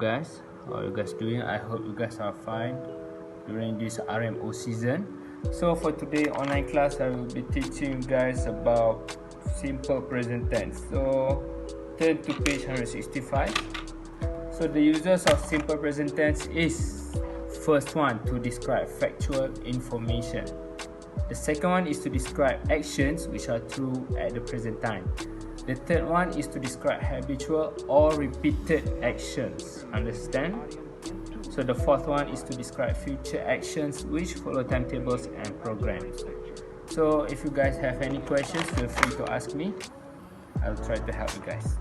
guys? How are you guys doing? I hope you guys are fine during this RMO season. So for today online class, I will be teaching you guys about simple present tense. So turn to page 165. So the uses of simple present tense is first one to describe factual information. The second one is to describe actions which are true at the present time. The third one is to describe habitual or repeated actions. Understand? So the fourth one is to describe future actions which follow timetables and programs. So if you guys have any questions, feel free to ask me. I'll try to help you guys.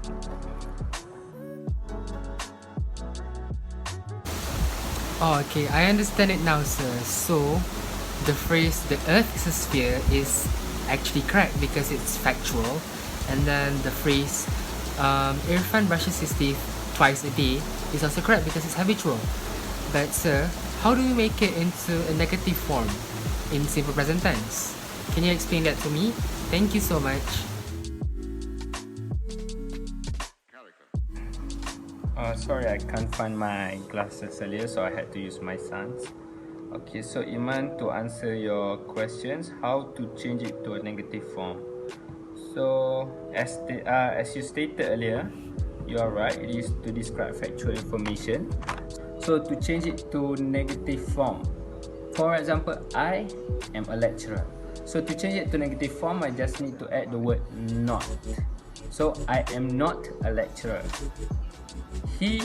Oh, okay, I understand it now, sir. So the phrase "the earth is a sphere" is actually correct because it's factual. And then the phrase Irfan brushes his teeth twice a day is also correct because it's habitual. But sir, how do we make it into a negative form in simple present tense? Can you explain that to me? Thank you so much. Sorry, I can't find my glasses earlier, so I had to use my son's. Okay, so Iman, to answer your questions, how to change it to a negative form? So as you stated earlier, you are right, it is to describe factual information. So to change it to negative form, for example, I am a lecturer. So to change it to negative form, I just need to add the word not. So I am not a lecturer. He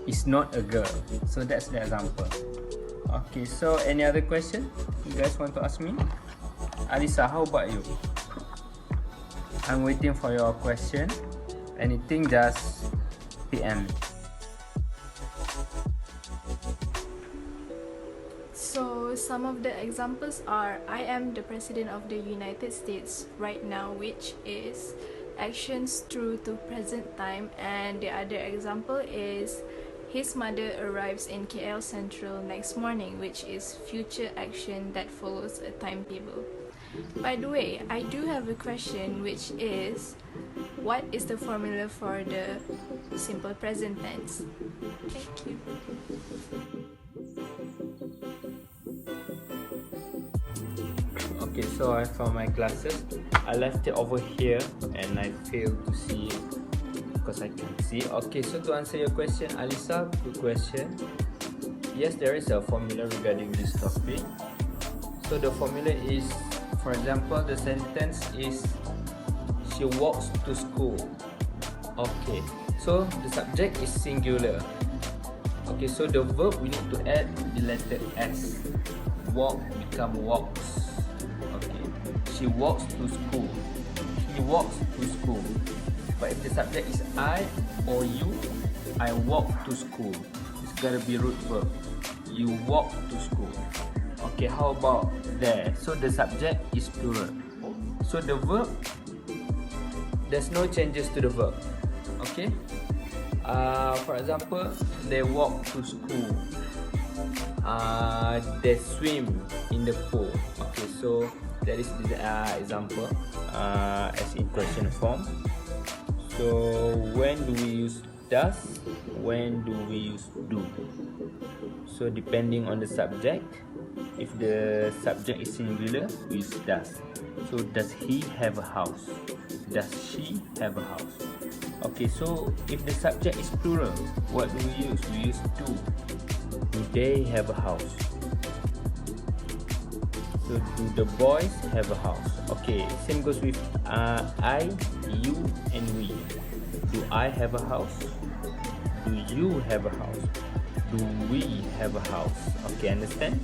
is not a girl. So that's the example. Okay, so any other question you guys want to ask me? Alisa, how about you? I'm waiting for your question. Anything, just PM. So some of the examples are I am the President of the United States right now, which is actions true to present time, and the other example is his mother arrives in KL Central next morning, which is future action that follows a timetable. By the way, I do have a question, which is what is the formula for the simple present tense? Thank you. Okay, so I found my glasses. I left it over here and I failed to see it because I can't see. Okay, so to answer your question, Alisa, good question. Yes, there is a formula regarding this topic. So the formula is, for example, the sentence is she walks to school. Okay, so the subject is singular. Okay, so the verb we need to add the letter S. Walk become walks. Okay, she walks to school. He walks to school. But if the subject is I or you, I walk to school. It's gotta be root verb. You walk to school. Okay, how about there? So the subject is plural. So the verb, there's no changes to the verb. Okay. For example, they walk to school. They swim in the pool. Okay, so that is the example as in question form. So when do we use does? When do we use do? So depending on the subject, if the subject is singular, we use does. So does he have a house? Does she have a house? Okay, so if the subject is plural, what do we use? We use do. Do they have a house? So do the boys have a house? Okay, same goes with I, you, and we. Do I have a house? Do you have a house? Do we have a house? Okay, understand?